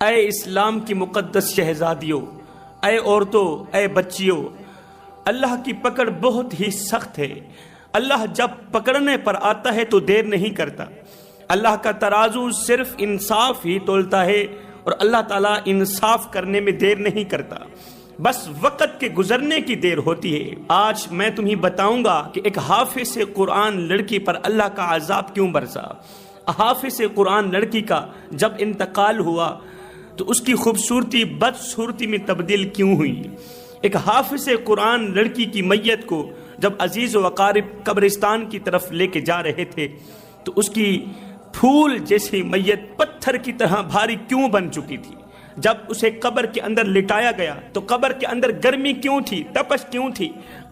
اے اسلام کی مقدس شہزادیوں، اے عورتوں، اے بچیوں، اللہ کی پکڑ بہت ہی سخت ہے۔ اللہ جب پکڑنے پر آتا ہے تو دیر نہیں کرتا۔ اللہ کا ترازو صرف انصاف ہی تولتا ہے، اور اللہ تعالیٰ انصاف کرنے میں دیر نہیں کرتا، بس وقت کے گزرنے کی دیر ہوتی ہے۔ آج میں تمہیں بتاؤں گا کہ ایک حافظ قرآن لڑکی پر اللہ کا عذاب کیوں برسا۔ حافظ قرآن لڑکی کا جب انتقال ہوا تو اس کی خوبصورتی بدصورتی میں تبدیل کیوں ہوئی۔ ایک حافظ قرآن لڑکی کی میت کو جب عزیز و اقارب قبرستان کی طرف لے کے جا رہے تھے تو اس کی پھول جیسی میت پتھر کی طرح بھاری کیوں بن چکی تھی۔ جب اسے قبر کے اندر لٹایا گیا تو قبر کے اندر گرمی کیوں تھی، تپش کیوں تھی؟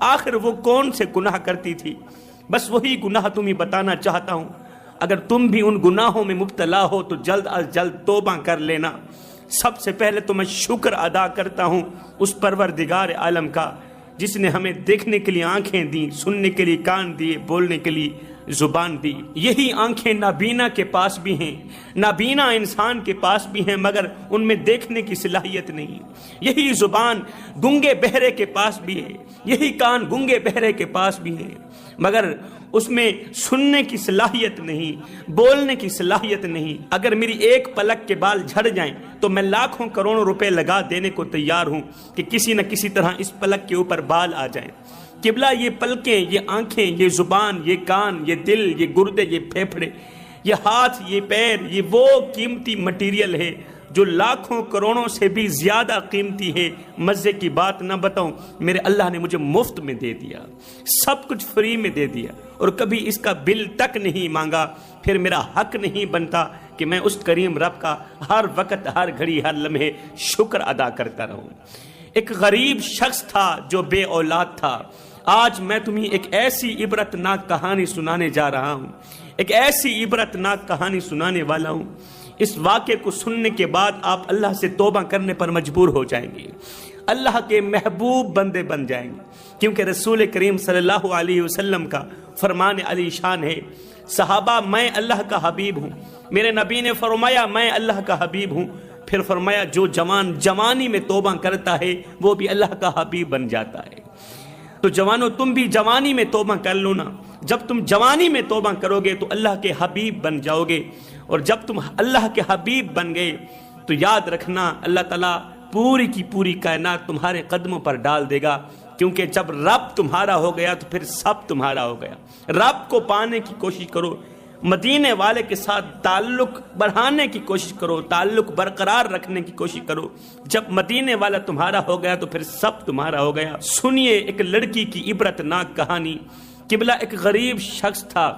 آخر وہ کون سے گناہ کرتی تھی؟ بس وہی گناہ تمہیں بتانا چاہتا ہوں۔ اگر تم بھی ان گناہوں میں مبتلا ہو تو جلد از جلد توبہ کر لینا۔ سب سے پہلے تو میں شکر ادا کرتا ہوں اس پروردگار عالم کا جس نے ہمیں دیکھنے کے لیے آنکھیں دیں، سننے کے لیے کان دیے، بولنے کے لیے زبان دی۔ یہی آنکھیں نابینا کے پاس بھی ہیں، نابینا انسان کے پاس بھی ہیں، مگر ان میں دیکھنے کی صلاحیت نہیں۔ یہی زبان گنگے بہرے کے پاس بھی ہے، یہی کان گنگے بہرے کے پاس بھی ہیں، مگر اس میں سننے کی صلاحیت نہیں، بولنے کی صلاحیت نہیں۔ اگر میری ایک پلک کے بال جھڑ جائیں تو میں لاکھوں کروڑوں روپے لگا دینے کو تیار ہوں کہ کسی نہ کسی طرح اس پلک کے اوپر بال آ جائیں۔ قبلہ، یہ پلکیں، یہ آنکھیں، یہ زبان، یہ کان، یہ دل، یہ گردے، یہ پھیپھڑے، یہ ہاتھ، یہ پیر، یہ وہ قیمتی مٹیریل ہے جو لاکھوں کروڑوں سے بھی زیادہ قیمتی ہے۔ مزے کی بات نہ بتاؤں، میرے اللہ نے مجھے مفت میں دے دیا، سب کچھ فری میں دے دیا، اور کبھی اس کا بل تک نہیں مانگا۔ پھر میرا حق نہیں بنتا کہ میں اس کریم رب کا ہر وقت، ہر گھڑی، ہر لمحے شکر ادا کرتا رہوں۔ ایک غریب شخص تھا جو بے اولاد تھا۔ آج میں تمہیں ایک ایسی عبرت ناک کہانی سنانے جا رہا ہوں، ایک ایسی عبرت ناک کہانی سنانے والا ہوں۔ اس واقعے کو سننے کے بعد آپ اللہ سے توبہ کرنے پر مجبور ہو جائیں گے، اللہ کے محبوب بندے بن جائیں گے، کیونکہ رسول کریم صلی اللہ علیہ وسلم کا فرمان علی شان ہے، صحابہ میں اللہ کا حبیب ہوں۔ میرے نبی نے فرمایا میں اللہ کا حبیب ہوں، پھر فرمایا جو جوان جوانی میں توبہ کرتا ہے وہ بھی اللہ کا حبیب بن جاتا ہے۔ تو جوانوں، تم بھی جوانی میں توبہ کر لو نا۔ جب تم جوانی میں توبہ کرو گے تو اللہ کے حبیب بن جاؤ گے، اور جب تم اللہ کے حبیب بن گئے تو یاد رکھنا اللہ تعالیٰ پوری کی پوری کائنات تمہارے قدموں پر ڈال دے گا، کیونکہ جب رب تمہارا ہو گیا تو پھر سب تمہارا ہو گیا۔ رب کو پانے کی کوشش کرو، مدینے والے کے ساتھ تعلق بڑھانے کی کوشش کرو، تعلق برقرار رکھنے کی کوشش کرو۔ جب مدینے والا تمہارا ہو گیا تو پھر سب تمہارا ہو گیا۔ سنیے ایک لڑکی کی عبرت ناک کہانی۔ قبلہ، ایک غریب شخص تھا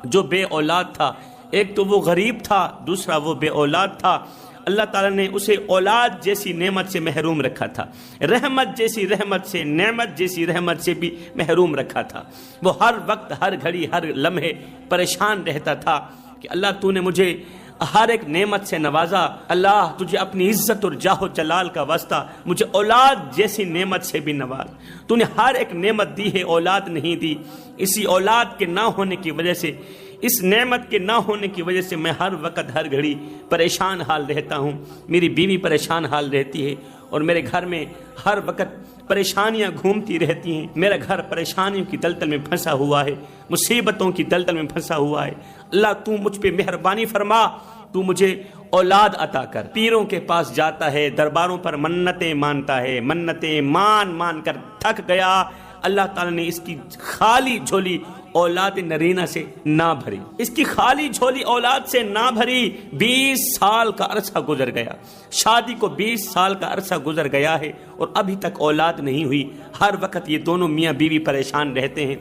جو بے اولاد تھا۔ ایک تو وہ غریب تھا، دوسرا وہ بے اولاد تھا۔ اللہ تعالیٰ نے اسے اولاد جیسی نعمت سے محروم رکھا تھا، رحمت جیسی رحمت سے، نعمت جیسی رحمت سے بھی محروم رکھا تھا۔ وہ ہر وقت، ہر گھڑی، ہر لمحے پریشان رہتا تھا کہ اللہ تو نے مجھے ہر ایک نعمت سے نوازا، اللہ تجھے اپنی عزت اور جاہ و جلال کا واسطہ مجھے اولاد جیسی نعمت سے بھی نواز۔ تو نے ہر ایک نعمت دی ہے، اولاد نہیں دی۔ اسی اولاد کے نہ ہونے کی وجہ سے، اس نعمت کے نہ ہونے کی وجہ سے میں ہر وقت، ہر گھڑی پریشان حال رہتا ہوں۔ میری بیوی پریشان حال رہتی ہے، اور میرے گھر میں ہر وقت پریشانیاں گھومتی رہتی ہیں۔ میرا گھر پریشانیوں کی دلدل میں پھنسا ہوا ہے، مصیبتوں کی دلدل میں پھنسا ہوا ہے۔ اللہ تو مجھ پہ مہربانی فرما، تو مجھے اولاد عطا کر۔ پیروں کے پاس جاتا ہے، درباروں پر منتیں مانتا ہے، منتیں مان مان کر تھک گیا۔ اللہ تعالیٰ نے اس کی خالی جھولی اولاد نرینہ سے نہ بھری، اس کی خالی جھولی اولاد سے نہ بھری۔ 20 سال کا عرصہ گزر گیا، شادی کو 20 سال کا عرصہ گزر گیا ہے، اور ابھی تک اولاد نہیں ہوئی۔ ہر وقت یہ دونوں میاں بیوی پریشان رہتے ہیں۔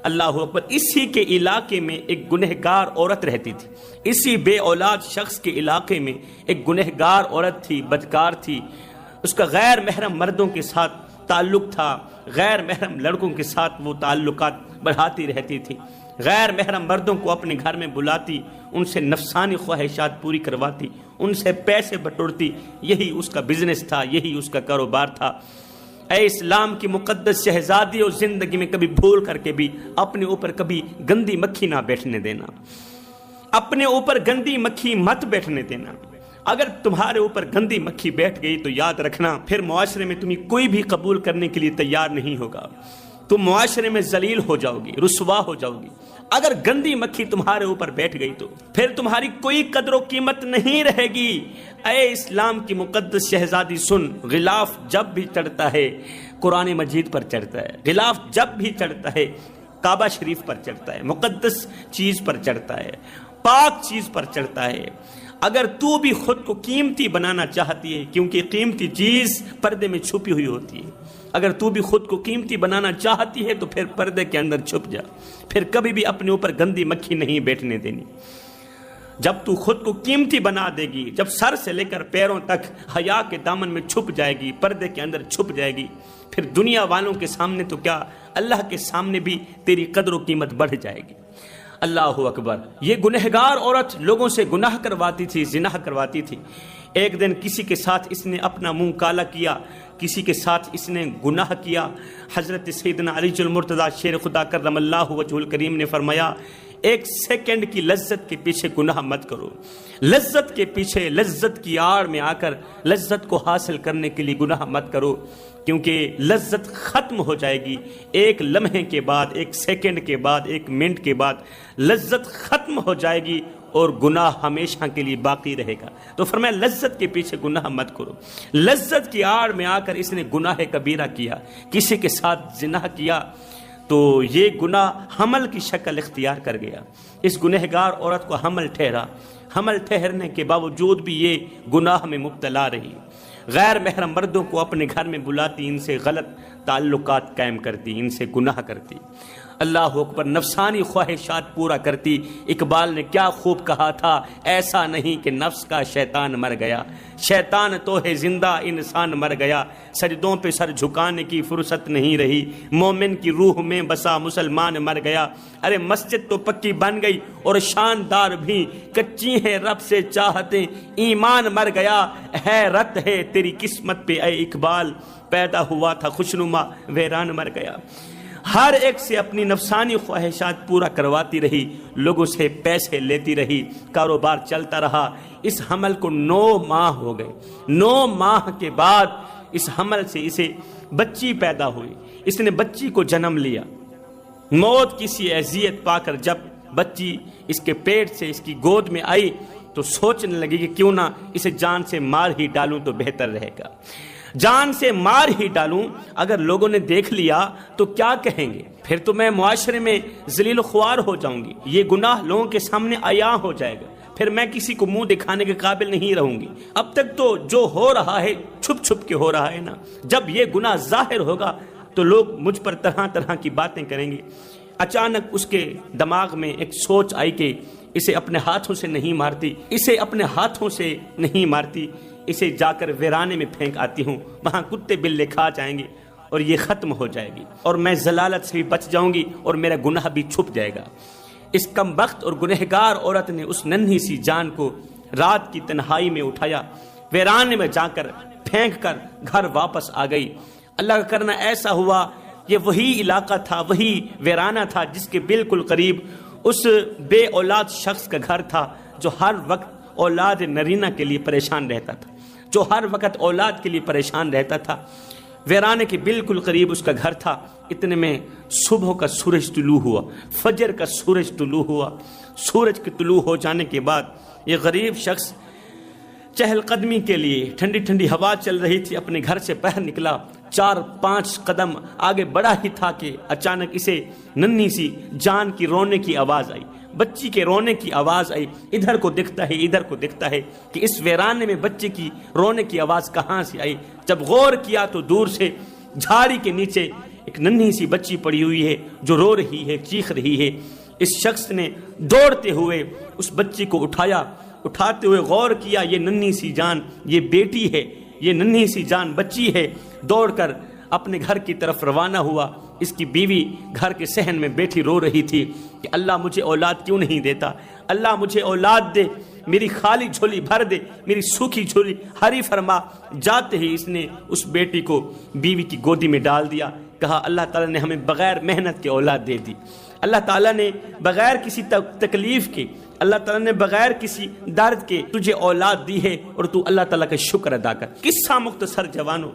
اللہ اکبر۔ اسی کے علاقے میں ایک گنہگار عورت رہتی تھی، اسی بے اولاد شخص کے علاقے میں ایک گنہگار عورت تھی، بدکار تھی۔ اس کا غیر محرم مردوں کے ساتھ تعلق تھا، غیر محرم لڑکوں کے ساتھ وہ تعلقات بڑھاتی رہتی تھی، غیر محرم مردوں کو اپنے گھر میں بلاتی، ان سے نفسانی خواہشات پوری کرواتی، ان سے پیسے بٹورتی۔ یہی اس کا بزنس تھا، یہی اس کا کاروبار تھا۔ اے اسلام کی مقدس شہزادی، اور زندگی میں کبھی بھول کر کے بھی اپنے اوپر کبھی گندی مکھی نہ بیٹھنے دینا، اپنے اوپر گندی مکھی مت بیٹھنے دینا۔ اگر تمہارے اوپر گندی مکھی بیٹھ گئی تو یاد رکھنا پھر معاشرے میں تمہیں کوئی بھی قبول کرنے کے لیے تیار نہیں ہوگا، تم معاشرے میں ذلیل ہو جاؤ گی، رسوا ہو جاؤ گی۔ اگر گندی مکھی تمہارے اوپر بیٹھ گئی تو پھر تمہاری کوئی قدر و قیمت نہیں رہے گی۔ اے اسلام کی مقدس شہزادی سن، غلاف جب بھی چڑھتا ہے قرآن مجید پر چڑھتا ہے، غلاف جب بھی چڑھتا ہے کعبہ شریف پر چڑھتا ہے، مقدس چیز پر چڑھتا ہے، پاک چیز پر چڑھتا ہے۔ اگر تو بھی خود کو قیمتی بنانا چاہتی ہے، کیونکہ قیمتی چیز پردے میں چھپی ہوئی ہوتی ہے، اگر تو بھی خود کو قیمتی بنانا چاہتی ہے تو پھر پردے کے اندر چھپ جا، پھر کبھی بھی اپنے اوپر گندی مکھی نہیں بیٹھنے دینی۔ جب تو خود کو قیمتی بنا دے گی، جب سر سے لے کر پیروں تک حیا کے دامن میں چھپ جائے گی، پردے کے اندر چھپ جائے گی، پھر دنیا والوں کے سامنے تو کیا اللہ کے سامنے بھی تیری قدر و قیمت بڑھ جائے گی۔ اللہ اکبر۔ یہ گنہگار عورت لوگوں سے گناہ کرواتی تھی، زنا کرواتی تھی۔ ایک دن کسی کے ساتھ اس نے اپنا منہ کالا کیا، کسی کے ساتھ اس نے گناہ کیا۔ حضرت سیدنا علی المرتضیٰ شیر خدا کرم اللہ وجہ الکریم نے فرمایا، ایک سیکنڈ کی لذت کے پیچھے گناہ مت کرو، لذت کے پیچھے، لذت کی آڑ میں آ کر لذت کو حاصل کرنے کے لیے گناہ مت کرو، کیونکہ لذت ختم ہو جائے گی ایک لمحے کے بعد، ایک سیکنڈ کے بعد، ایک منٹ کے بعد لذت ختم ہو جائے گی اور گناہ ہمیشہ کے لیے باقی رہے گا۔ تو فرمایا لذت کے پیچھے گناہ مت کرو۔ لذت کی آڑ میں آ کر اس نے گناہ کبیرہ کیا، کسی کے ساتھ زنا کیا، تو یہ گناہ حمل کی شکل اختیار کر گیا۔ اس گنہگار عورت کو حمل ٹھہرا، حمل ٹھہرنے کے باوجود بھی یہ گناہ میں مبتلا رہی، غیر محرم مردوں کو اپنے گھر میں بلاتی، ان سے غلط تعلقات قائم کرتی، ان سے گناہ کرتی، اللہ اکبر، نفسانی خواہشات پورا کرتی۔ اقبال نے کیا خوب کہا تھا، ایسا نہیں کہ نفس کا شیطان مر گیا، شیطان تو ہے زندہ، انسان مر گیا، سجدوں پہ سر جھکانے کی فرصت نہیں رہی، مومن کی روح میں بسا مسلمان مر گیا۔ ارے مسجد تو پکی بن گئی اور شاندار بھی، کچی ہے رب سے چاہتے، ایمان مر گیا، حیرت ہے تیری قسمت پہ اے اقبال، پیدا ہوا تھا خوشنما ویران مر گیا۔ ہر ایک سے اپنی نفسانی خواہشات پورا کرواتی رہی، لوگوں سے پیسے لیتی رہی، کاروبار چلتا رہا۔ اس حمل کو 9 ماہ ہو گئے۔ 9 ماہ کے بعد اس حمل سے اسے بچی پیدا ہوئی، اس نے بچی کو جنم لیا۔ موت کسی اذیت پا کر جب بچی اس کے پیٹ سے اس کی گود میں آئی تو سوچنے لگی کہ کیوں نہ اسے جان سے مار ہی ڈالوں تو بہتر رہے گا، جان سے مار ہی ڈالوں، اگر لوگوں نے دیکھ لیا تو کیا کہیں گے، پھر تو میں معاشرے میں ذلیل و خوار ہو جاؤں گی، یہ گناہ لوگوں کے سامنے عیاں ہو جائے گا، پھر میں کسی کو منہ دکھانے کے قابل نہیں رہوں گی۔ اب تک تو جو ہو رہا ہے چھپ چھپ کے ہو رہا ہے نا، جب یہ گناہ ظاہر ہوگا تو لوگ مجھ پر طرح طرح کی باتیں کریں گے۔ اچانک اس کے دماغ میں ایک سوچ آئی کہ اسے اپنے ہاتھوں سے نہیں مارتی، اسے اپنے ہاتھوں سے نہیں مارتی، اسے جا کر ویرانے میں پھینک آتی ہوں، وہاں کتے بلے کھا جائیں گے اور یہ ختم ہو جائے گی، اور میں ضلالت سے بھی بچ جاؤں گی اور میرا گناہ بھی چھپ جائے گا۔ اس کم بخت اور گنہگار عورت نے اس ننھی سی جان کو رات کی تنہائی میں اٹھایا، ویرانے میں جا کر پھینک کر گھر واپس آ گئی۔ اللہ کا کرنا ایسا ہوا، یہ وہی علاقہ تھا، وہی ویرانہ تھا جس کے بالکل قریب اس بے اولاد شخص کا گھر تھا جو ہر وقت اولاد نرینہ کے لیے پریشان رہتا تھا، جو ہر وقت اولاد کے لیے پریشان رہتا تھا۔ ویرانے کے بالکل قریب اس کا گھر تھا۔ اتنے میں صبح کا سورج طلوع ہوا، فجر کا سورج طلوع ہوا۔ سورج کے طلوع ہو جانے کے بعد یہ غریب شخص چہل قدمی کے لیے، ٹھنڈی ٹھنڈی ہوا چل رہی تھی، اپنے گھر سے باہر نکلا، 4-5 قدم آگے بڑھا ہی تھا کہ اچانک اسے ننھی سی جان کی رونے کی آواز آئی، بچی کے رونے کی آواز آئی۔ ادھر کو دکھتا ہے، ادھر کو دکھتا ہے کہ اس ویرانے میں بچے کی رونے کی آواز کہاں سے آئی۔ جب غور کیا تو دور سے جھاڑی کے نیچے ایک ننھی سی بچی پڑی ہوئی ہے جو رو رہی ہے، چیخ رہی ہے۔ اس شخص نے دوڑتے ہوئے اس بچی کو اٹھایا، اٹھاتے ہوئے غور کیا یہ ننھی سی جان، یہ بیٹی ہے، یہ ننھی سی جان بچی ہے۔ دوڑ کر اپنے گھر کی طرف روانہ ہوا۔ اس کی بیوی گھر کے صحن میں بیٹھی رو رہی تھی کہ اللہ مجھے اولاد کیوں نہیں دیتا، اللہ مجھے اولاد دے، میری خالی جھولی بھر دے، میری سوکھی جھولی ہری فرما۔ جاتے ہی اس نے اس بیٹی کو بیوی کی گودی میں ڈال دیا، کہا اللہ تعالیٰ نے ہمیں بغیر محنت کے اولاد دے دی، اللہ تعالیٰ نے بغیر کسی تکلیف کے اللہ تعالیٰ نے بغیر کسی درد کے تجھے اولاد دی ہے اور تو اللہ تعالیٰ کا شکر ادا کر۔ قصہ مختصر جوانوں،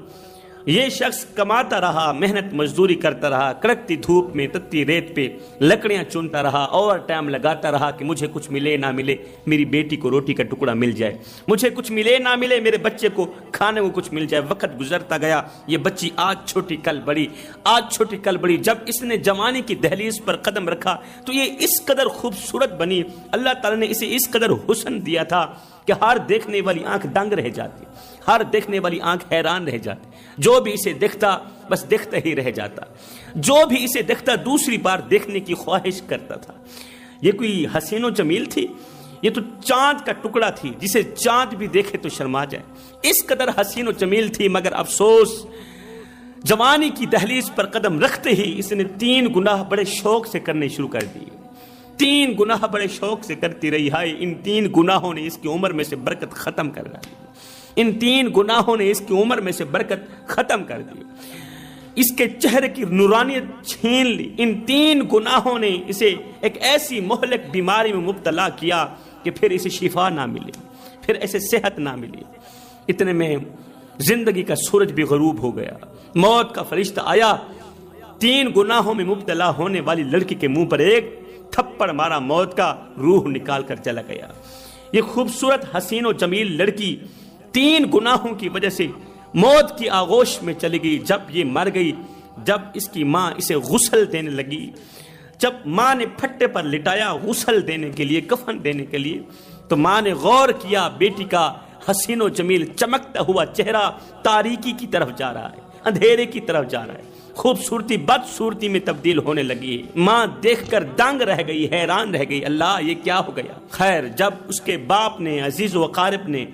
یہ شخص کماتا رہا، محنت مزدوری کرتا رہا، کڑکتی دھوپ میں تتی ریت پہ لکڑیاں چنتا رہا، اوور ٹائم لگاتا رہا کہ مجھے کچھ ملے نہ ملے میری بیٹی کو روٹی کا ٹکڑا مل جائے، مجھے کچھ ملے نہ ملے میرے بچے کو کھانے کو کچھ مل جائے۔ وقت گزرتا گیا، یہ بچی آج چھوٹی کل بڑی، آج چھوٹی کل بڑی۔ جب اس نے جوانی کی دہلیز پر قدم رکھا تو یہ اس قدر خوبصورت بنی، اللہ تعالیٰ نے اسے اس قدر حسن دیا تھا کہ ہر دیکھنے والی آنکھ دنگ رہ جاتی، ہر دیکھنے والی آنکھ حیران رہ جاتی، جو بھی اسے دیکھتا بس دیکھتا ہی رہ جاتا، جو بھی اسے دیکھتا دوسری بار دیکھنے کی خواہش کرتا تھا۔ یہ کوئی حسین و جمیل تھی؟ یہ تو چاند کا ٹکڑا تھی جسے چاند بھی دیکھے تو شرما جائے، اس قدر حسین و جمیل تھی۔ مگر افسوس، جوانی کی دہلیز پر قدم رکھتے ہی اس نے 3 گناہ بڑے شوق سے کرنے شروع کر دیے، 3 گناہ بڑے شوق سے کرتی رہی۔ ہائے، ان 3 گناہوں نے اس کی عمر میں سے برکت ختم کر دی، ان 3 گناہوں نے اس کی عمر میں سے برکت ختم کر دی، اس کے چہرے کی نورانیت چھین لی۔ ان 3 گناہوں نے اسے ایک ایسی مہلک بیماری میں مبتلا کیا کہ پھر اسے شفا نہ ملی، پھر اسے صحت نہ ملی۔ اتنے میں زندگی کا سورج بھی غروب ہو گیا، موت کا فرشتہ آیا، 3 گناہوں میں مبتلا ہونے والی لڑکی کے منہ پر ایک تھپڑ مارا، موت کا روح نکال کر چلا گیا۔ یہ خوبصورت حسین و جمیل لڑکی 3 گناہوں کی وجہ سے موت کی آغوش میں چلی گئی۔ جب یہ مر گئی، جب اس کی ماں اسے غسل دینے لگی، جب ماں نے پھٹے پر لٹایا غسل دینے کے لیے، کفن دینے کے لیے، تو ماں نے غور کیا بیٹی کا حسین و جمیل چمکتا ہوا چہرہ تاریکی کی طرف جا رہا ہے، اندھیرے کی طرف جا رہا ہے، خوبصورتی بدصورتی میں تبدیل ہونے لگی ہے۔ ماں دیکھ کر دنگ رہ گئی، حیران رہ گئی، اللہ یہ کیا ہو گیا؟ خیر، جب اس کے باپ نے، عزیز و اقارب نے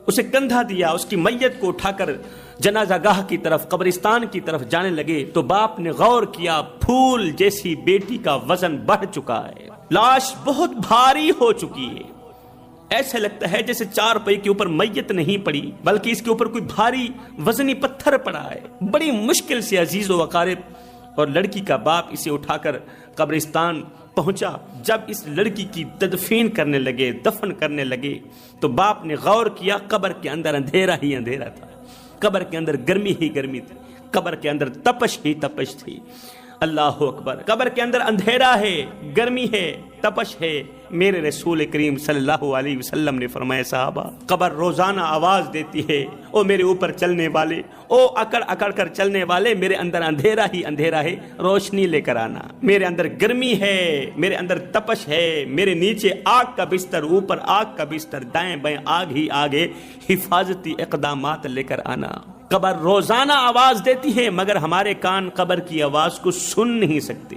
اسے کندھا دیا، اس کی میت کو اٹھا کر جنازہ گاہ کی طرف، قبرستان کی طرف جانے لگے تو باپ نے غور کیا، پھول جیسی بیٹی کا وزن بڑھ چکا ہے، لاش بہت بھاری ہو چکی ہے، ایسے لگتا ہے جیسے 4 پہی کے اوپر میت نہیں پڑی بلکہ اس کے اوپر کوئی بھاری وزنی پتھر پڑا ہے۔ بڑی مشکل سے عزیز و اقارب اور لڑکی کا باپ اسے اٹھا کر قبرستان پہنچا۔ جب اس لڑکی کی تدفین کرنے لگے، دفن کرنے لگے، تو باپ نے غور کیا، قبر کے اندر اندھیرا ہی اندھیرا تھا، قبر کے اندر گرمی ہی گرمی تھی، قبر کے اندر تپش ہی تپش تھی۔ اللہ اکبر، قبر کے اندر اندھیرا ہے، گرمی ہے، تپش ہے۔ میرے رسول کریم صلی اللہ علیہ وسلم نے فرمایا، صحابہ، قبر روزانہ آواز دیتی ہے، او میرے اوپر چلنے والے، او اکڑ اکڑ کر چلنے والے، میرے اندر اندھیرا ہی اندھیرا ہے، روشنی لے کر آنا، میرے اندر گرمی ہے، میرے اندر تپش ہے، میرے نیچے آگ کا بستر، اوپر آگ کا بستر، دائیں بائیں آگ ہی آگے، حفاظتی اقدامات لے کر آنا۔ قبر روزانہ آواز دیتی ہے مگر ہمارے کان قبر کی آواز کو سن نہیں سکتے،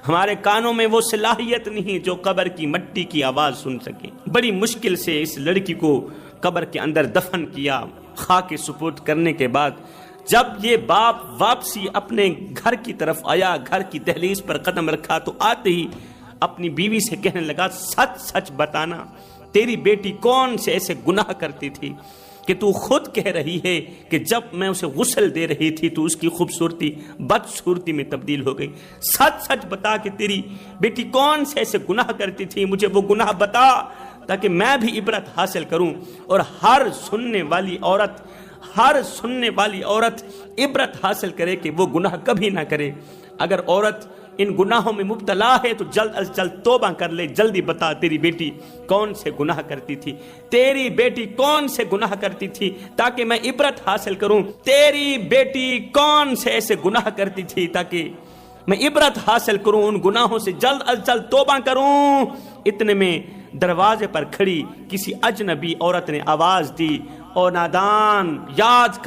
ہمارے کانوں میں وہ صلاحیت نہیں جو قبر کی مٹی کی آواز سن سکے۔ بڑی مشکل سے اس لڑکی کو قبر کے اندر دفن کیا۔ خاک سپرد کرنے کے بعد جب یہ باپ واپسی اپنے گھر کی طرف آیا، گھر کی دہلیز پر قدم رکھا تو آتے ہی اپنی بیوی سے کہنے لگا، سچ سچ بتانا، تیری بیٹی کون سے ایسے گناہ کرتی تھی کہ تو خود کہہ رہی ہے کہ جب میں اسے غسل دے رہی تھی تو اس کی خوبصورتی بدصورتی میں تبدیل ہو گئی۔ سچ سچ بتا کہ تیری بیٹی کون سے ایسے گناہ کرتی تھی، مجھے وہ گناہ بتا تاکہ میں بھی عبرت حاصل کروں اور ہر سننے والی عورت عبرت حاصل کرے کہ وہ گناہ کبھی نہ کرے۔ اگر عورت ان گناہوں میں مبتلا ہے تو جلد از جلد توبہ کر لے، جلدی بتا تیری بیٹی کون سے گناہ کرتی تھی، تیری بیٹی کون سے گناہ کرتی تھی تاکہ میں عبرت حاصل کروں، تیری بیٹی کون سے ایسے گناہ کرتی تھی تاکہ میں عبرت حاصل کروں، ان گناہوں سے جلد از جلد توبہ کروں۔ اتنے میں دروازے پر کھڑی کسی اجنبی عورت نے آواز دی، او نادان، یاد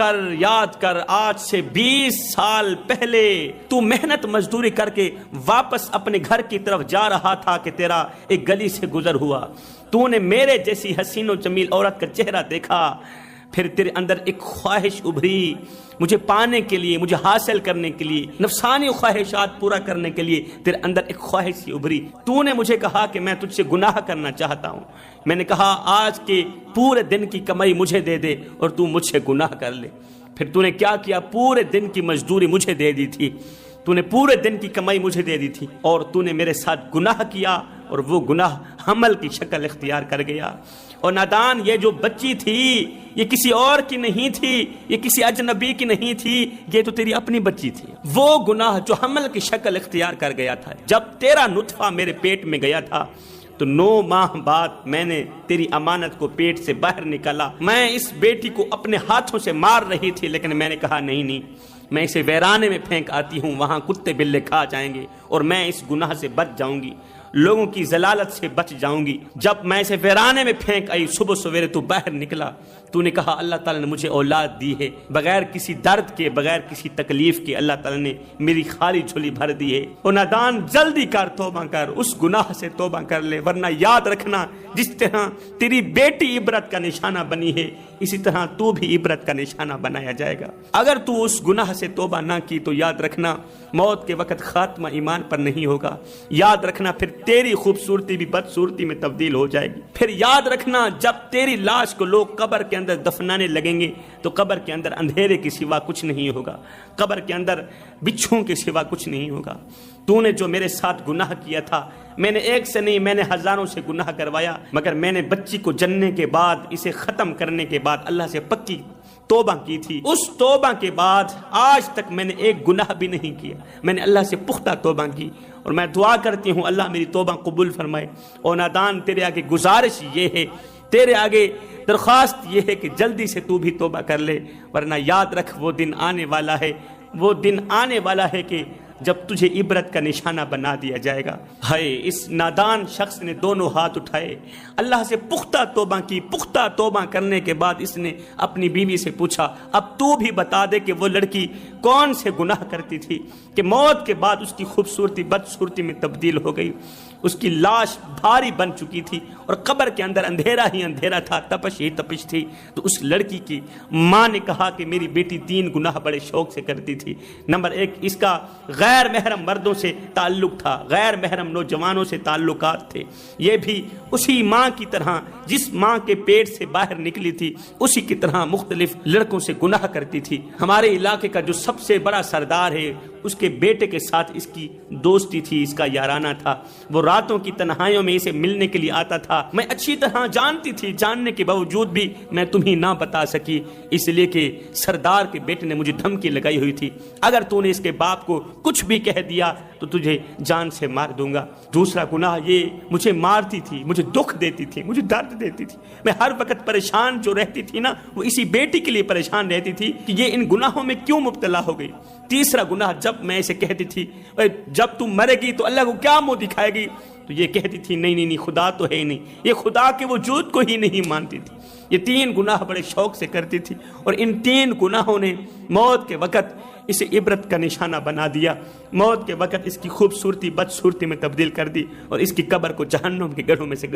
کر آج سے 20 سال پہلے تو محنت مزدوری کر کے واپس اپنے گھر کی طرف جا رہا تھا کہ تیرا ایک گلی سے گزر ہوا، تو نے میرے جیسی حسین و جمیل عورت کا چہرہ دیکھا، پھر تیرے اندر ایک خواہش ابھری، مجھے پانے کے لیے، مجھے حاصل کرنے کے لیے، نفسانی خواہشات پورا کرنے کے لیے تیرے اندر ایک خواہش سی ابھری، تو نے مجھے کہا کہ میں تجھ سے گناہ کرنا چاہتا ہوں، میں نے کہا آج کے پورے دن کی کمائی مجھے دے دے اور تو مجھ سے گناہ کر لے۔ پھر تو نے کیا کیا، پورے دن کی مزدوری مجھے دے دی تھی، تو نے پورے دن کی کمائی مجھے دے دی تھی اور تو نے میرے ساتھ گناہ کیا، اور وہ گناہ حمل کی شکل اختیار کر گیا۔ اور نادان، یہ جو بچی تھی یہ کسی اور کی نہیں تھی، یہ کسی اجنبی کی نہیں تھی، یہ تو تیری اپنی بچی تھی۔ وہ گناہ جو حمل کی شکل اختیار کر گیا تھا، جب تیرا نطفہ میرے پیٹ میں گیا تھا تو 9 ماہ بعد میں نے تیری امانت کو پیٹ سے باہر نکالا۔ میں اس بیٹی کو اپنے ہاتھوں سے مار رہی تھی، لیکن میں نے کہا نہیں، میں اسے ویرانے میں پھینک آتی ہوں، وہاں کتے بلے کھا جائیں گے اور میں اس گناہ سے بچ جاؤں گی، لوگوں کی ضلالت سے بچ جاؤں گی۔ جب میں اسے ویرانے میں پھینک آئی، صبح سویرے تو باہر نکلا، تو نے کہا اللہ تعالیٰ نے مجھے اولاد دی ہے، بغیر کسی درد کے، بغیر کسی تکلیف کے اللہ تعالیٰ نے میری خالی جھولی بھر دی ہے۔ اور نادان، جلدی کر، توبہ کر، اس گناہ سے توبہ کر لے، ورنہ یاد رکھنا جس طرح تیری بیٹی عبرت کا نشانہ بنی ہے، اسی طرح تو بھی عبرت کا نشانہ بنایا جائے گا۔ اگر تو اس گناہ سے توبہ نہ کی تو یاد رکھنا موت کے وقت خاتمہ ایمان پر نہیں ہوگا۔ یاد رکھنا پھر تیری خوبصورتی بھی بدصورتی میں تبدیل ہو جائے گی۔ پھر یاد رکھنا جب تیری لاش کو لوگ قبر کے اندر دفنانے لگیں گے تو قبر کے اندر اندھیرے کے سوا کچھ نہیں ہوگا، قبر کے اندر بچھوں کے سوا کچھ نہیں ہوگا۔ تو نے جو میرے ساتھ گناہ کیا تھا، میں نے ایک سے نہیں، میں نے ہزاروں سے گناہ کروایا، مگر میں نے بچی کو جننے کے بعد، اسے ختم کرنے کے بعد اللہ سے پکی توبہ کی تھی۔ اس توبہ کے بعد آج تک میں نے ایک گناہ بھی نہیں کیا، میں نے اللہ سے پختہ توبہ کی، اور میں دعا کرتی ہوں اللہ میری توبہ قبول فرمائے۔ اور نادان، تیرے آگے گزارش یہ ہے، تیرے آگے درخواست یہ ہے کہ جلدی سے تو بھی توبہ کر لے، ورنہ یاد رکھ وہ دن آنے والا ہے، وہ دن آنے والا ہے کہ جب تجھے عبرت کا نشانہ بنا دیا جائے گا۔ ہائے، اس نادان شخص نے دونوں ہاتھ اٹھائے، اللہ سے پختہ توبہ کی۔ پختہ توبہ کرنے کے بعد اس نے اپنی بیوی سے پوچھا، اب تو بھی بتا دے کہ وہ لڑکی کون سے گناہ کرتی تھی کہ موت کے بعد اس کی خوبصورتی بدصورتی میں تبدیل ہو گئی۔ اس کی لاش بھاری بن چکی تھی اور قبر کے اندر اندھیرا ہی اندھیرا تھا، تپش ہی تپش تھی۔ تو اس لڑکی کی ماں نے کہا کہ میری بیٹی 3 گناہ بڑے شوق سے کرتی تھی۔ نمبر 1، اس کا غیر محرم مردوں سے تعلق تھا، غیر محرم نوجوانوں سے تعلقات تھے۔ یہ بھی اسی ماں کی طرح، جس ماں کے پیٹ سے باہر نکلی تھی، اسی کی طرح مختلف لڑکوں سے گناہ کرتی تھی۔ ہمارے علاقے کا جو سب سے بڑا سردار ہے، اس کے بیٹے کے ساتھ اس کی دوستی تھی، اس کا یارانہ تھا۔ وہ راتوں کی تنہائیوں میں اسے ملنے کے لیے آتا تھا۔ میں اچھی طرح جانتی تھی، جاننے کے باوجود بھی میں تمہیں نہ بتا سکی، اس لیے کہ سردار کے بیٹے نے مجھے دھمکی لگائی ہوئی تھی، اگر تو نے اس کے باپ کو کچھ بھی کہہ دیا تو تجھے جان سے مار دوں گا۔ دوسرا گناہ یہ، مجھے مارتی تھی، مجھے دکھ دیتی تھی، مجھے درد دیتی تھی۔ میں ہر وقت پریشان جو رہتی تھی نا، وہ اسی بیٹی کے لیے پریشان رہتی تھی کہ یہ ان گناہوں میں کیوں مبتلا ہو گئی۔ تیسرا گناہ، جب میں اسے کہتی تھی جب تم مرے گی تو اللہ کو کیا منہ دکھائے گی، تو یہ کہتی تھی نہیں خدا تو ہے ہی نہیں، یہ خدا کے وجود کو ہی نہیں مانتی تھی۔ یہ 3 گناہ بڑے شوق سے کرتی تھی، اور ان 3 گناہوں نے موت کے وقت اسے عبرت کا نشانہ بنا دیا۔ موت کے وقت اس کی خوبصورتی بدصورتی میں تبدیل کر دی، اور اس کی قبر کو جہنم کے گڑھوں میں سے